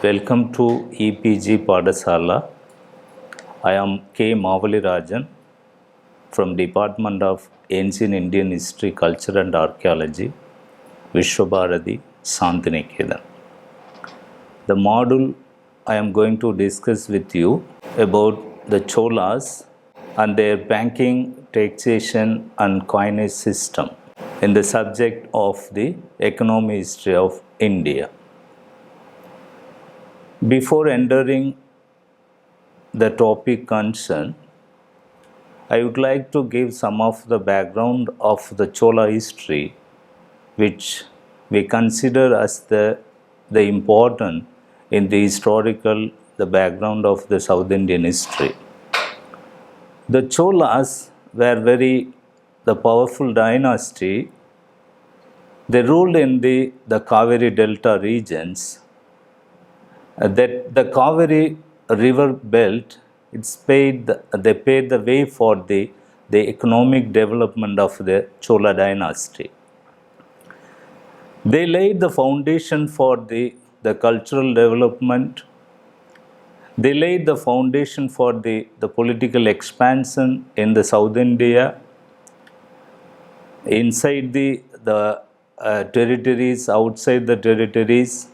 Welcome to EPG Padasala. I am K. Mavalirajan from Department of Ancient Indian History, Culture and Archaeology, Vishwabharati, Shantiniketan. The module I am going to discuss with you about the Cholas and their banking, taxation and coinage system in the subject of the economic history of India. Before entering the topic concerned, I would like to give some of the background of the Chola history, which we consider as the important in the historical, the background of the South Indian history. The Cholas were the powerful dynasty. They ruled in the Kaveri Delta regions. That the Kaveri river belt, they paved the way for the economic development of the Chola dynasty. They laid the foundation for the cultural development. They laid the foundation for the political expansion in the South India, inside the territories, outside the territories.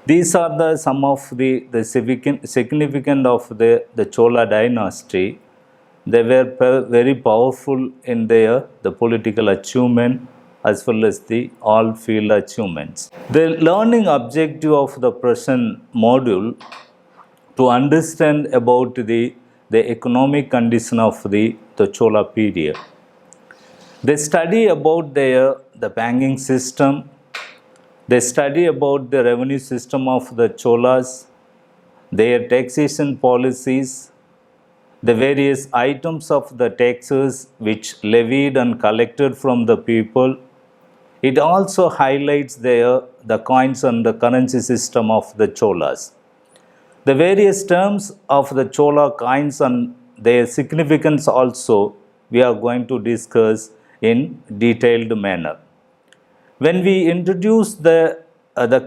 These are some of the significant of the Chola dynasty. They were very powerful in the political achievement as well as the all field achievements. The learning objective of the present module to understand about the economic condition of the Chola period. They study about the banking system. They study about the revenue system of the Cholas, their taxation policies, the various items of the taxes which levied and collected from the people. It also highlights the coins and the currency system of the Cholas. The various terms of the Chola coins and their significance also we are going to discuss in detailed manner. When we introduce the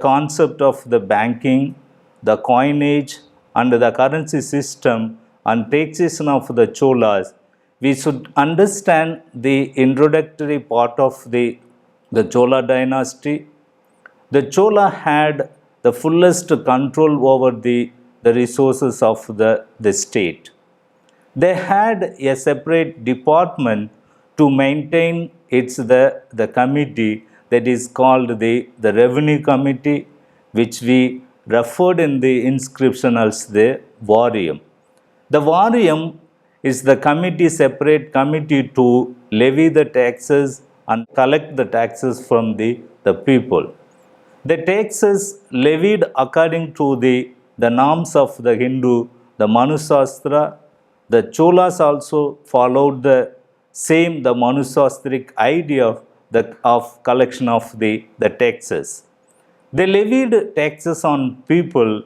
concept of the banking, the coinage and the currency system and taxation of the Cholas, we should understand the introductory part of the Chola dynasty. The Chola had the fullest control over the resources of the state. They had a separate department to maintain the committee that is called the revenue committee, which we referred in the inscription as the varium. The varium is the separate committee to levy the taxes and collect the taxes from the people. The taxes levied according to the norms of the Hindu, the Manu Shastra. The Cholas also followed the Manu-Shastric idea of collection of the taxes. They levied taxes on people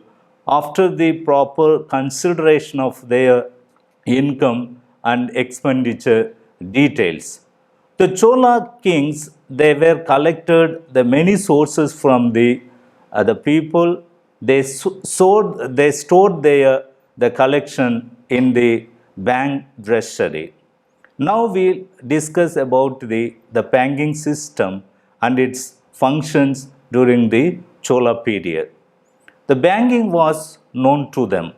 after the proper consideration of their income and expenditure details. The Chola kings, they were collected the many sources from the people. They stored the collection in the bank treasury. Now we'll discuss about the banking system and its functions during the Chola period. The banking was known to them.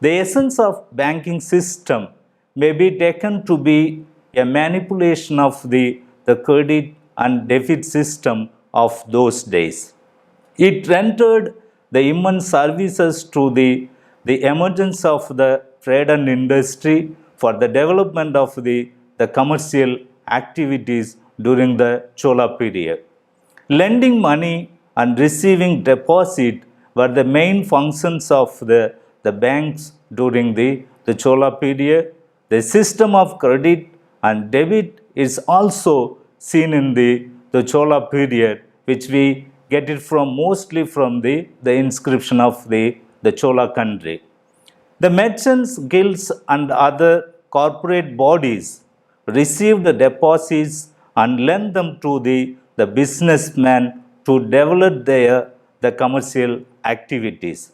The essence of banking system may be taken to be a manipulation of the credit and debit system of those days. It rendered the immense services to the emergence of the trade and industry for the development of the commercial activities during the Chola period. Lending money and receiving deposit were the main functions of the banks during the Chola period. The system of credit and debit is also seen in the Chola period, which we get it mostly from the inscription of the Chola country. The merchants, guilds and other corporate bodies received the deposits and lent them to the businessmen to develop the commercial activities.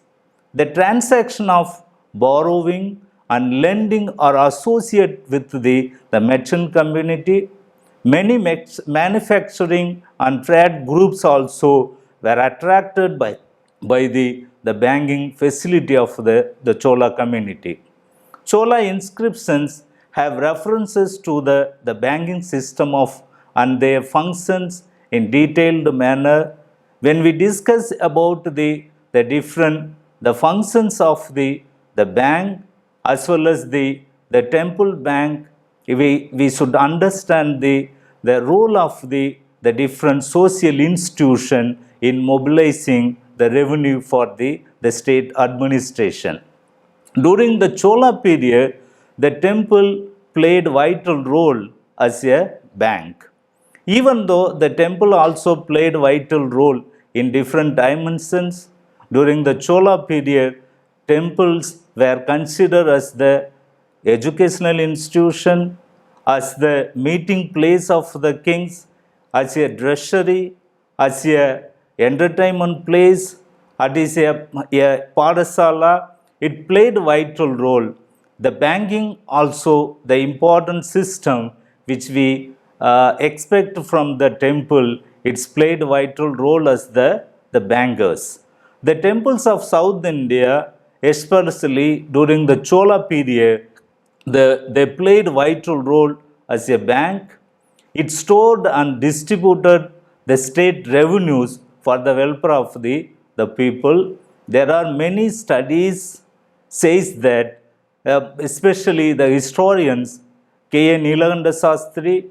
The transaction of borrowing and lending are associated with the merchant community. Many manufacturing and trade groups also were attracted by the banking facility of the Chola community. Chola inscriptions have references to the banking system of and their functions in detailed manner. When we discuss about the different the functions of the bank as well as the temple bank, we should understand the role of the different social institution in mobilizing the revenue for the state administration. During the Chola period, the temple played vital role as a bank. Even though the temple also played vital role in different dimensions, during the Chola period, temples were considered as the educational institution, as the meeting place of the kings, as a treasury, as a entertainment place, as a padasala. It played a vital role. The banking also the important system which we expect from the temple. It's played a vital role as the bankers. The temples of South India, especially during the Chola period, they played a vital role as a bank. It stored and distributed the state revenues for the welfare of the people. There are many studies says that, especially the historians K. A. Nilakanta Sastri,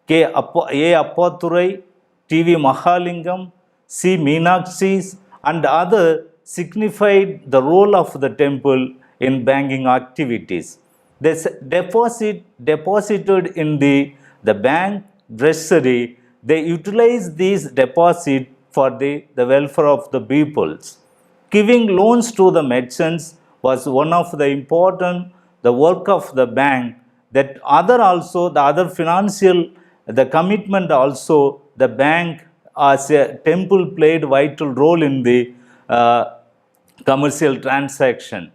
A. Apathurai, T. V. Mahalingam, C. Meenakshi, and others signified the role of the temple in banking activities. They deposited in the bank treasury. They utilized these deposits for the welfare of the peoples. Giving loans to the merchants was one of the important the work of the bank. That other also the other financial the commitment also the bank as a temple played vital role in the commercial transaction.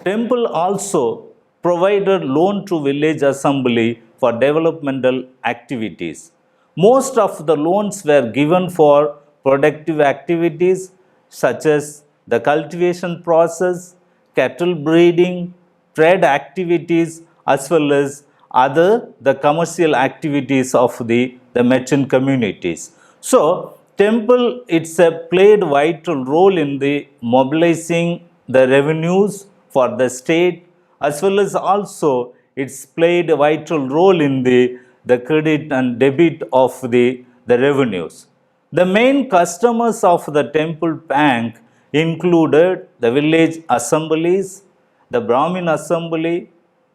Temple also provided loan to village assembly for developmental activities. Most of the loans were given for productive activities such as the cultivation process, cattle breeding, trade activities, as well as other the commercial activities of the merchant communities. So, temple it's a played vital role in the mobilizing the revenues for the state, as well as also it's played a vital role in the credit and debit of the revenues. The main customers of the temple bank included the village assemblies, the Brahmin assembly,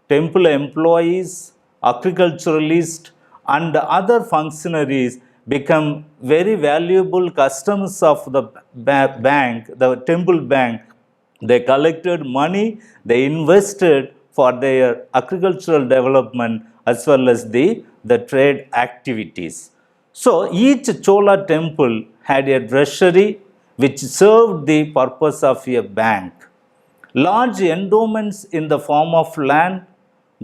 temple employees, agriculturalists, and other functionaries become very valuable customers of the bank, the temple bank. They collected money, they invested for their agricultural development as well as the trade activities. So each Chola temple had a treasury which served the purpose of a bank. Large endowments in the form of land,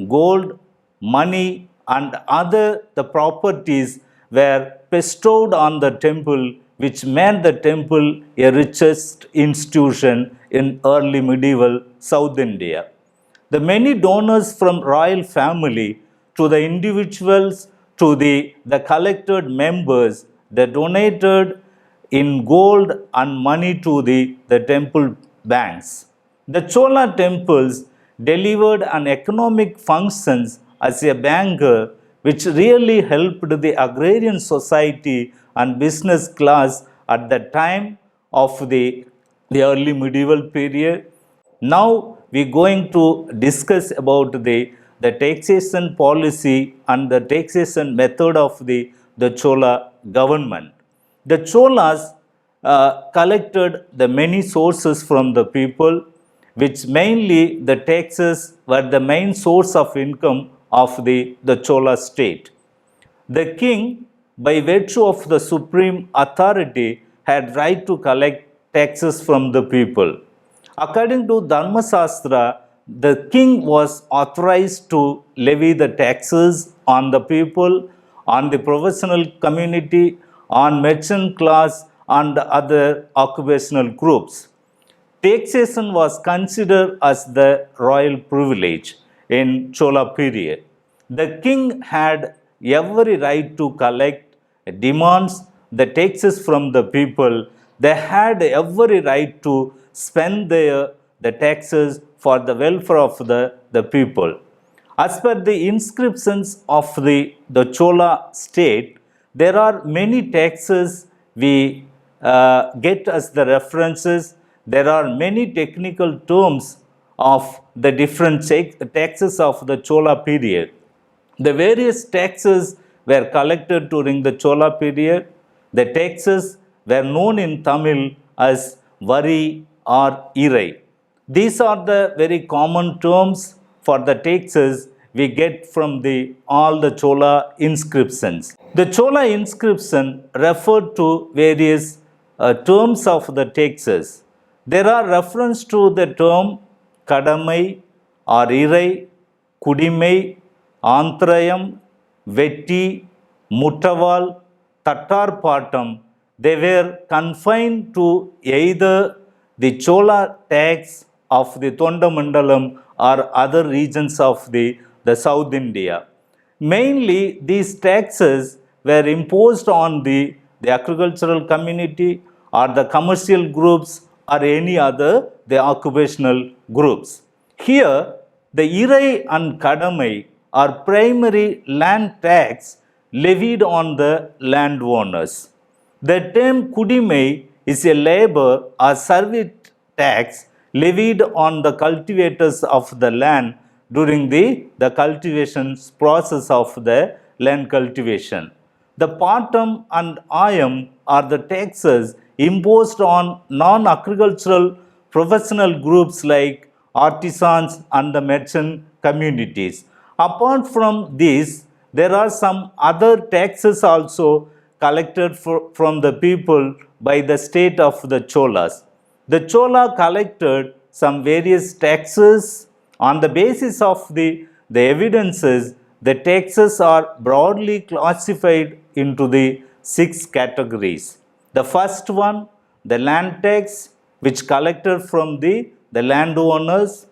gold, money, and other the properties were bestowed on the temple, which made the temple a richest institution in early medieval South India. The many donors from royal family to the individuals to the collected members, they donated in gold and money to the temple banks. The Chola temples delivered an economic functions as a banker which really helped the agrarian society and business class at the time of the early medieval period. Now we're going to discuss about the taxation policy and the taxation method of the Chola government. The Cholas collected the many sources from the people, which mainly the taxes were the main source of income of the Chola state. The king, by virtue of the supreme authority, had right to collect taxes from the people. According to Dharma Shastra, the king was authorized to levy the taxes on the people, on the professional community, on merchant class, and other occupational groups. Taxation was considered as the royal privilege in Chola period. The king had every right to collect demands the taxes from the people. They had every right to spend the taxes for the welfare of the people. As per the inscriptions of the Chola state, there are many taxes we get as the references. There are many technical terms of the different taxes of the Chola period. The various taxes were collected during the Chola period. The taxes were known in Tamil as vari or irai. These are the very common terms for the taxes we get from all the Chola inscriptions. The Chola inscription referred to various terms of the taxes. There are reference to the term kadamai or irai, kudimai, Antrayam, Vetti, Muttaval, Tattar Patam, they were confined to either the Chola tax of the Tondamandalam or other regions of the South India. Mainly, these taxes were imposed on the agricultural community or the commercial groups or any other the occupational groups. Here, the Irai and Kadamai are primary land tax levied on the landowners. The term Kudimai is a labor or service tax levied on the cultivators of the land during the cultivation process of the land cultivation. The Patam and Ayam are the taxes imposed on non-agricultural professional groups like artisans and the merchant communities. Apart from this, there are some other taxes also collected from the people by the state of the Cholas. The Chola collected some various taxes on the basis of the evidences. The taxes are broadly classified into the 6 categories. The first one, the land tax, which collected from the landowners.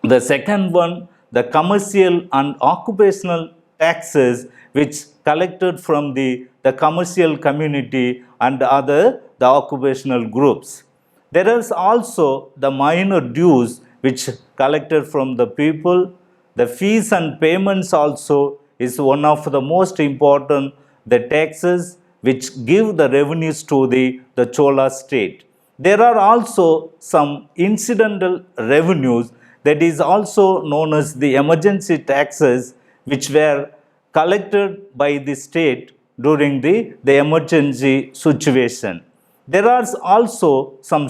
The second one, the commercial and occupational taxes, which collected from the commercial community and other the occupational groups. There is also the minor dues which collected from the people. The fees and payments also is one of the most important the taxes which give the revenues to the Chola state. There are also some incidental revenues that is also known as the emergency taxes which were collected by the state during the emergency situation. There are also some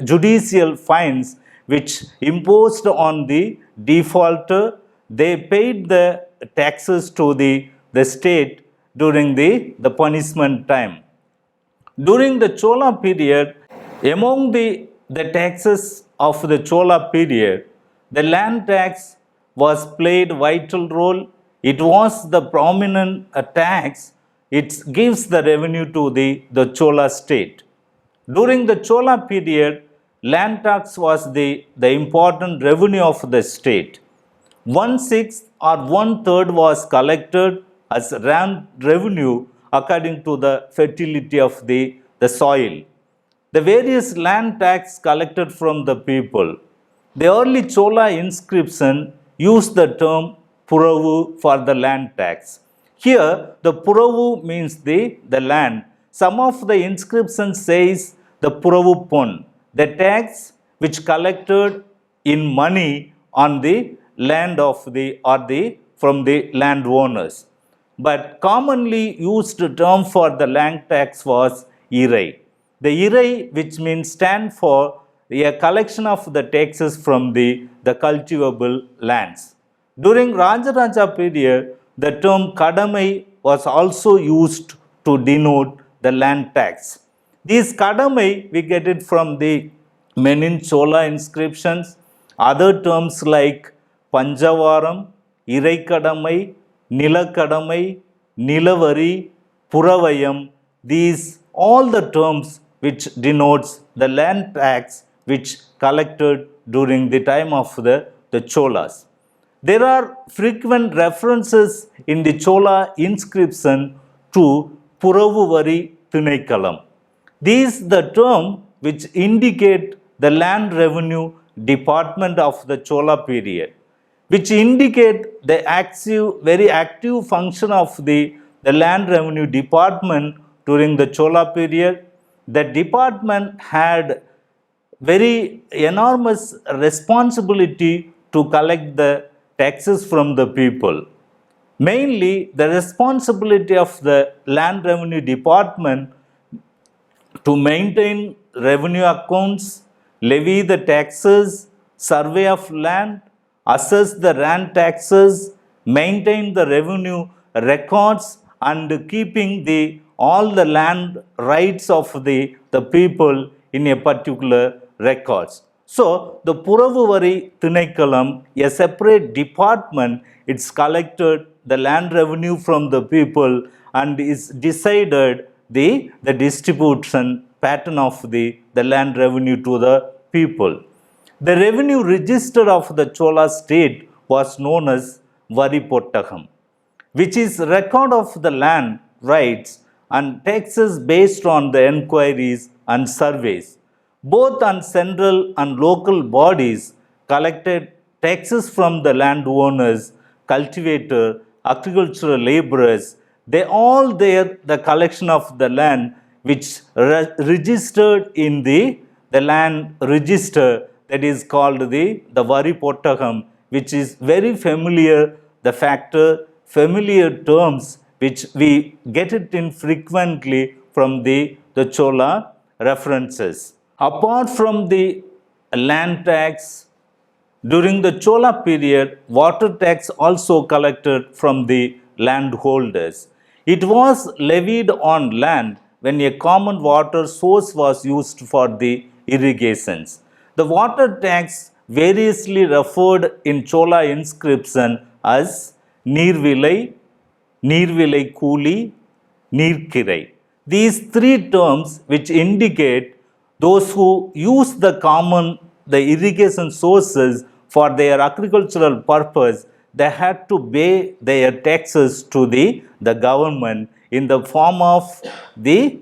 judicial fines which imposed on the defaulter. They paid the taxes to the state during the punishment time. During the Chola period, among the taxes of the Chola period, the land tax was played vital role. It was the prominent tax. It gives the revenue to the Chola state. During the Chola period, land tax was the important revenue of the state. 1/6 or 1/3 was collected as land revenue according to the fertility of the soil. The various land tax collected from the people. The early Chola inscription used the term Puravu for the land tax. Here, the Puravu means the land. Some of the inscription says the Puravu Pon, the tax which collected in money on the land of from the landowners. But commonly used term for the land tax was Irai. The Irai, which means stand for a collection of the taxes from the cultivable lands. During Rajaraja period, the term Kadamai was also used to denote the land tax. These Kadamai, we get it from the many Chola inscriptions. Other terms like Panjavaram, Iraikadamai, Nilakadamai, Nilavari, Puravayam, these all the terms which denotes the land tax which collected during the time of the Cholas. There are frequent references in the Chola inscription to Puravuvari Thinaikalam. These the term which indicate the land revenue department of the Chola period, which indicate the very active function of the land revenue department during the Chola period. The department had very enormous responsibility to collect the taxes from the people. Mainly, the responsibility of the land revenue department to maintain revenue accounts, levy the taxes, survey of land, assess the land taxes, maintain the revenue records, and keeping all the land rights of the people in a particular records. So, the Puravuvari Thinaikalam, a separate department, it's collected the land revenue from the people and is decided the distribution pattern of the land revenue to the people. The revenue register of the Chola state was known as Varipottagam, which is record of the land rights and taxes based on the enquiries and surveys. Both on central and local bodies collected taxes from the landowners, cultivator, agricultural laborers. They all there the collection of the land which registered in the land register, that is called the Varipottagam, which is very familiar, the factor, familiar terms which we get it in frequently from the Chola references. Apart from the land tax, during the Chola period, water tax also collected from the landholders. It was levied on land when a common water source was used for the irrigations. The water tax variously referred in Chola inscription as Neervilai, Neervilai Kuli, Neerkirai. These three terms which indicate those who use the irrigation sources for their agricultural purpose, they had to pay their taxes to the government in the form of the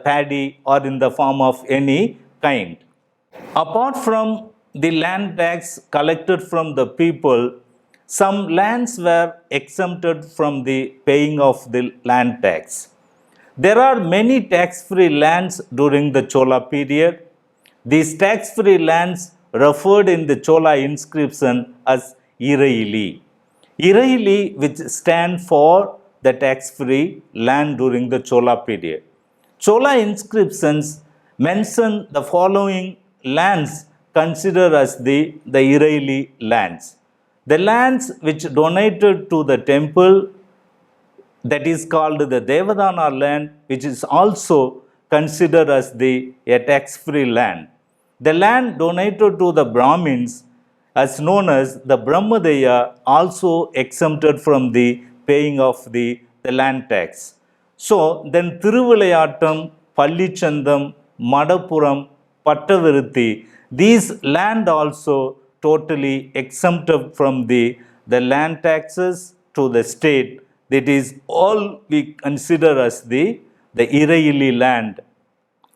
paddy or in the form of any kind. Apart from the land tax collected from the people, some lands were exempted from the paying of the land tax. There are many tax-free lands during the Chola period. These tax-free lands referred in the Chola inscription as Iraili. Iraili, which stand for the tax-free land during the Chola period. Chola inscriptions mention the following lands considered as the Iraili lands. The lands which donated to the temple, that is called the Devadana land, which is also considered as a tax-free land. The land donated to the Brahmins, as known as the Brahmadaya, also exempted from the paying of the land tax. So, then Thiruvilayattam, Pallichandam, Madapuram, Pattaviruthi, these land also totally exempted from the land taxes to the state. That is all we consider as the Iraili land.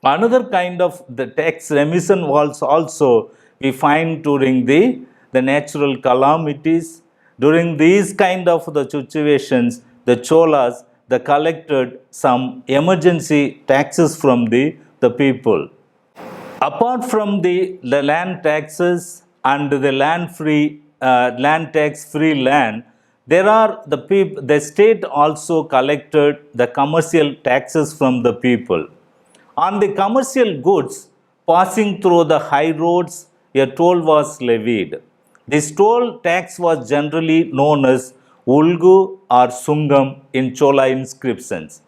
Another kind of the tax remission was also we find during the natural calamities. During these kind of the situations, the Cholas, they collected some emergency taxes from the people. Apart from the land taxes and the land tax free land, there are the state also collected the commercial taxes from the people. On the commercial goods passing through the high roads, a toll was levied. This toll tax was generally known as Ulgu or Sungam in Chola inscriptions.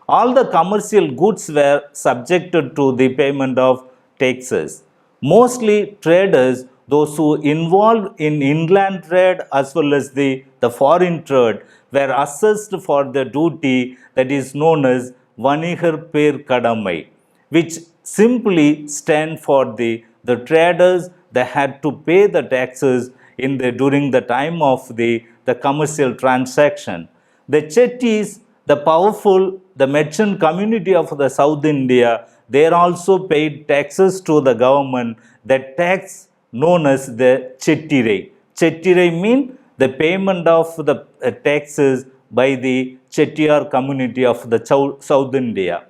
All the commercial goods were subjected to the payment of taxes. Mostly traders, those who involved in inland trade as well as the foreign trade, were assessed for the duty that is known as Vanigar Per Kadamai, which simply stand for the traders that had to pay the taxes during the time of the commercial transaction. The Chettis, the powerful, the merchant community of the South India, they also paid taxes to the government, that tax known as the Chettirai. Chettirai mean the payment of the taxes by the Chettiar community of the South India.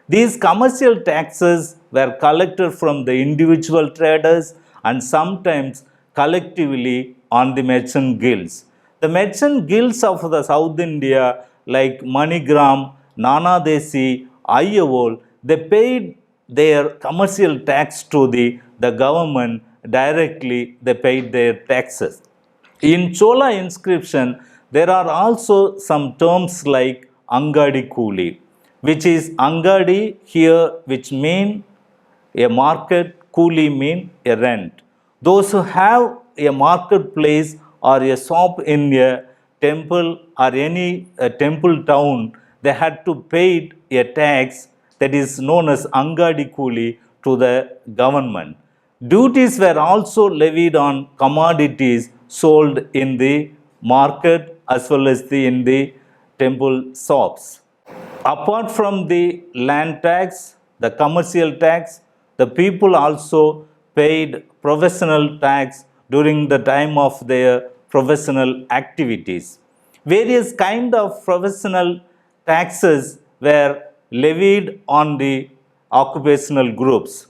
These commercial taxes were collected from the individual traders and sometimes collectively on the merchant guilds. The merchant guilds of the South India like Manigram, Nanadesi, Ayyavol, they paid their commercial tax to the government directly, they paid their taxes. In Chola inscription, there are also some terms like Angadi Kuli, which is Angadi here, which mean a market, Kuli mean a rent. Those who have a marketplace or a shop in a temple or any temple town, they had to pay a tax that is known as Angadi Kuli to the government. Duties were also levied on commodities sold in the market as well as in the temple shops. Apart from the land tax, the commercial tax, the people also paid professional tax during the time of their professional activities. Various kind of professional taxes were levied on the occupational groups.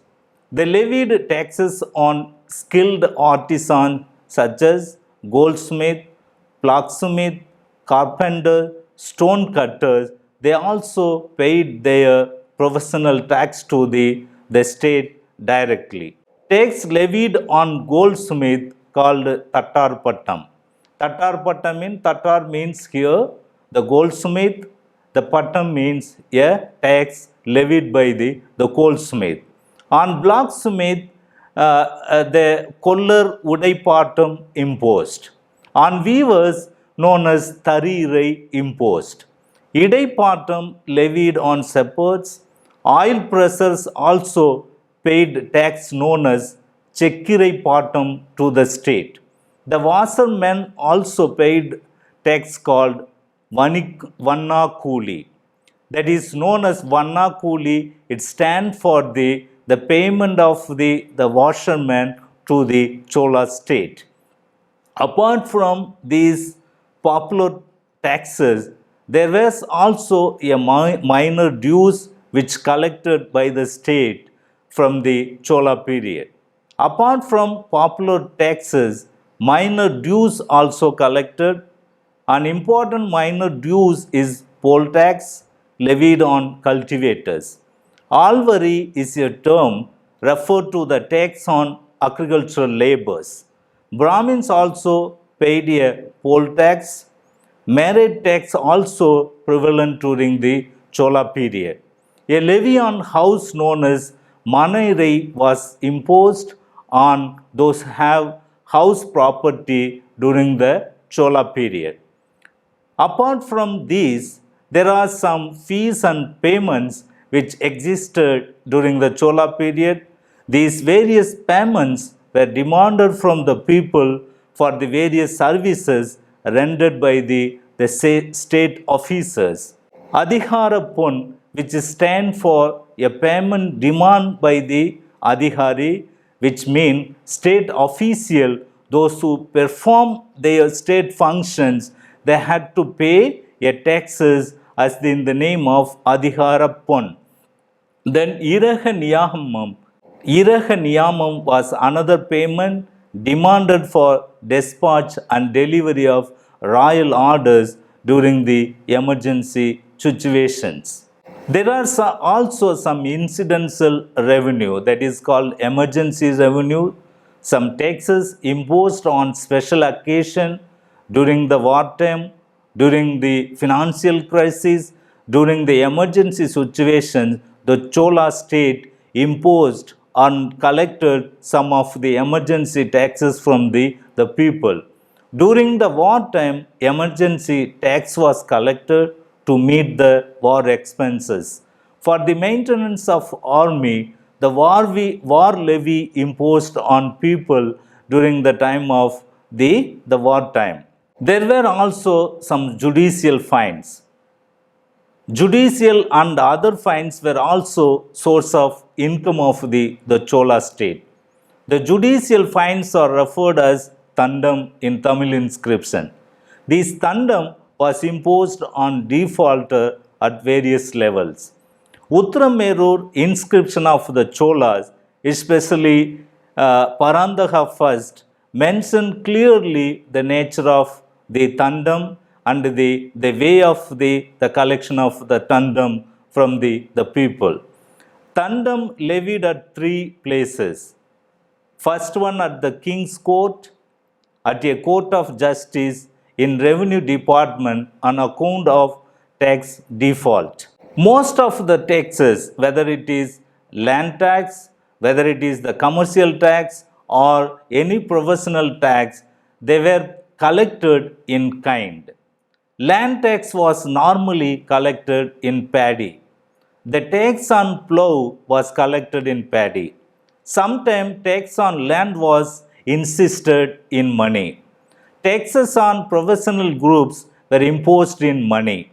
They levied taxes on skilled artisans such as goldsmith, blacksmith, carpenter, stone cutters. They also paid their professional tax to the state directly. Tax levied on goldsmith called Tatar Pattam. Tatar means here the goldsmith, the Pattam means a tax levied by the goldsmith. On blacksmith, the collar Udaipatam imposed. On weavers, known as Tharirai imposed. Idaipatam levied on shepherds. Oil pressers also paid tax known as Chekkirai Patam to the state. The washermen also paid tax called Vanna Kuli, that is known as Vanna Kuli. It stands for the payment of the washerman to the Chola state. Apart from these popular taxes, there was also a minor dues which collected by the state from the Chola period. Apart from popular taxes, minor dues also collected. An important minor dues is poll tax levied on cultivators. Alvari is a term referred to the tax on agricultural labors. Brahmins also paid a poll tax. Marriage tax also prevalent during the Chola period. A levy on house known as Manairai was imposed on those who have house property during the Chola period. Apart from these, there are some fees and payments which existed during the Chola period. These various payments were demanded from the people for the various services rendered by the state officers. Adhikara Pon, which stands for a payment demand by the Adhikari, which mean state official, those who perform their state functions, they had to pay a taxes as in the name of Adhikara Pon. Then Iraha Niyamam was another payment demanded for dispatch and delivery of royal orders during the emergency situations. There are also some incidental revenue that is called emergency revenue, some taxes imposed on special occasion during the wartime, during the financial crisis, During the emergency situations, the Chola state imposed and collected some of the emergency taxes from the people. During the wartime, emergency tax was collected to meet the war expenses. For the maintenance of army, the war levy imposed on people during the time of the wartime. There were also some judicial fines. Judicial and other fines were also source of income of the Chola state. The judicial fines are referred as Tandam in Tamil inscription. This Tandam was imposed on defaulter at various levels. Uttaramerur inscription of the Cholas, especially Parandaka first, mention clearly the nature of the Tandam and the way of the collection of the Tandam from the people. Tandam levied at three places. First one at the King's Court, at a court of justice, in revenue department on account of tax default. Most of the taxes, whether it is land tax, whether it is the commercial tax or any professional tax, they were collected in kind. Land tax was normally collected in paddy. The tax on plough was collected in paddy. Sometimes tax on land was insisted in money. Taxes on professional groups were imposed in money.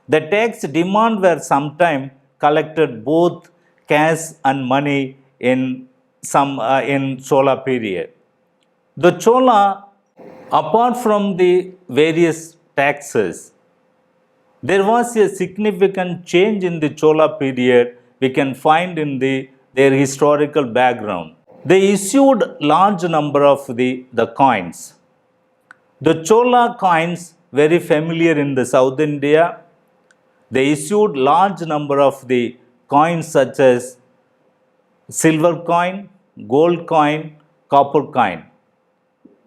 The tax demand were sometimes collected both cash and money in in Chola period. The Chola, apart from the various taxes, there was a significant change in the Chola period we can find in their historical background. They issued large number of the coins. The Chola coins, very familiar in the South India, they issued large number of the coins such as silver coin, gold coin, copper coin.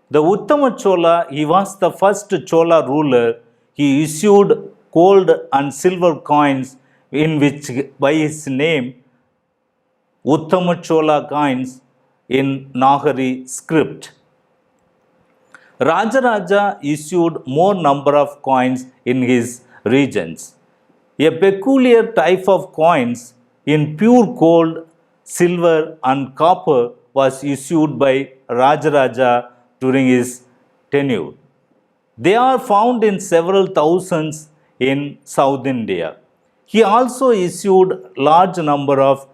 The Uttama Chola, he was the first Chola ruler. He issued gold and silver coins in which by his name Uttama Chola coins in Nagari script. Rajaraja issued more number of coins in his regions. A peculiar type of coins in pure gold, silver and copper was issued by Rajaraja during his tenure. They are found in several thousands in South India. He also issued large number of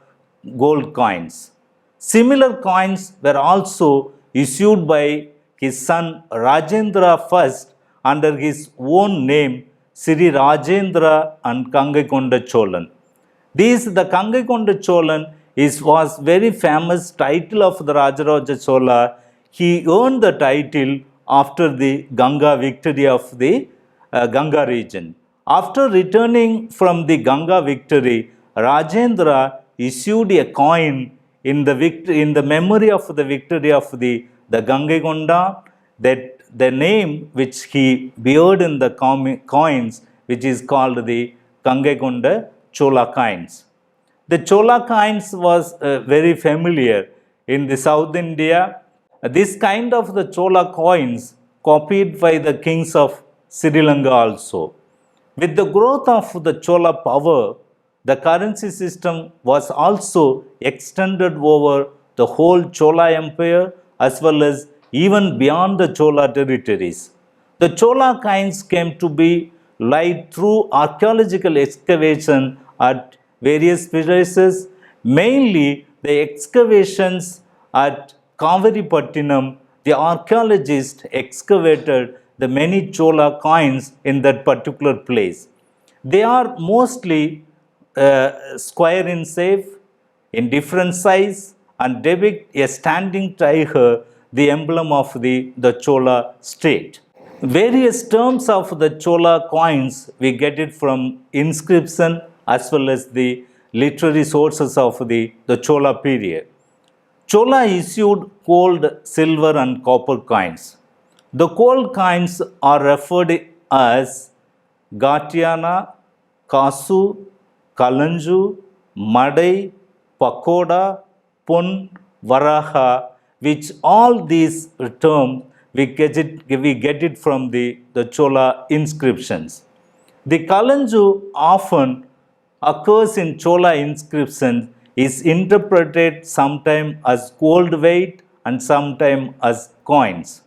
gold coins. Similar coins were also issued by his son Rajendra first under his own name Sri Rajendra and Kangaikonda Cholan. The Kangaikonda Cholan was very famous title of the Rajaraja Chola. He earned the title after the Ganga victory of the Ganga region. After returning from the Ganga victory, Rajendra issued a coin in the memory of the victory of the Gangaikonda, that the name which he beared in the coins, which is called the Gangaikonda Chola coins. The Chola coins was very familiar in the South India. This kind of the Chola coins copied by the kings of Sri Lanka also. With the growth of the Chola power, the currency system was also extended over the whole Chola empire as well as even beyond the Chola territories. The Chola coins came to be light through archaeological excavation at various places, mainly the excavations at Kavaripattinam. The archaeologists excavated the many Chola coins in that particular place. They are mostly square in shape, in different size, and depict a standing tiger, the emblem of the Chola state. Various terms of the Chola coins, we get it from inscription as well as the literary sources of the Chola period. Chola issued gold, silver and copper coins. The gold coins are referred as Gatiana, Kasu, Kalanju, Madai, Pakoda, Pun, Varaha, which all these terms we get it from the Chola inscriptions. The Kalanju often occurs in Chola inscriptions is interpreted sometimes as gold weight and sometimes as coins.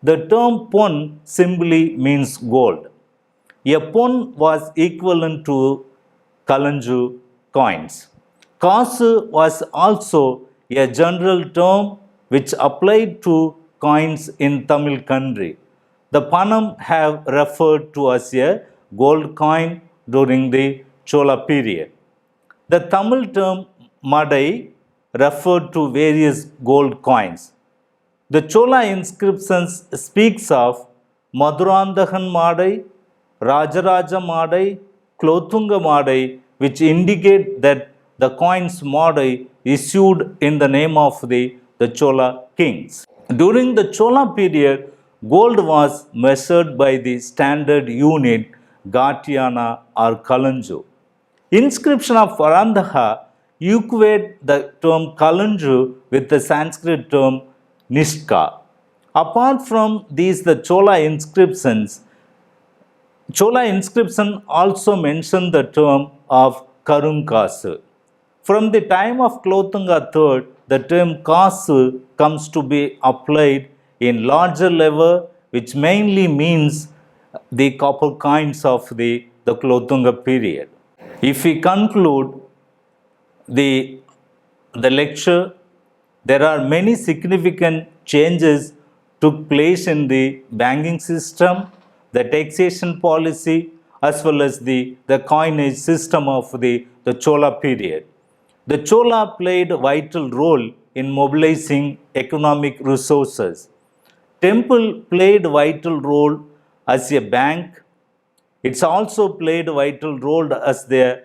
The term pon simply means gold. A pon was equivalent to Kalanju coins. Kasu was also a general term which applied to coins in Tamil country. The Panam have referred to as a gold coin during the Chola period. The Tamil term Madai referred to various gold coins. The Chola inscriptions speaks of Madurandahan Madai, Rajaraja Madai, Klothunga Madai, which indicate that the coins Madai issued in the name of the Chola kings. During the Chola period, gold was measured by the standard unit Gatiana or Kalanju. Inscription of Varandaha equate the term Kalanju with the Sanskrit term Nishka. Apart from these, the Chola inscription also mention the term of Karunkasu. From the time of Klothunga III, the term Kasu comes to be applied in larger level, which mainly means the copper coins of the Klothunga period. If we conclude the, the lecture, there are many significant changes took place in the banking system, the taxation policy, as well as the coinage system of the Chola period. The Chola played a vital role in mobilizing economic resources. Temple played a vital role as a bank. It's also played a vital role as the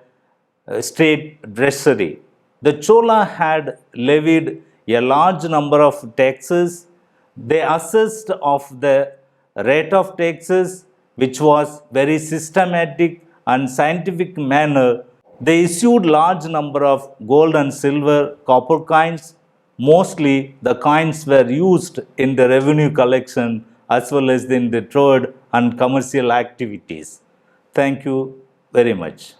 state treasury. The Chola had levied a large number of taxes. They assessed of the rate of taxes, which was very systematic and scientific manner. They issued large number of gold and silver copper coins. Mostly the coins were used in the revenue collection as well as in the trade and commercial activities. Thank you very much.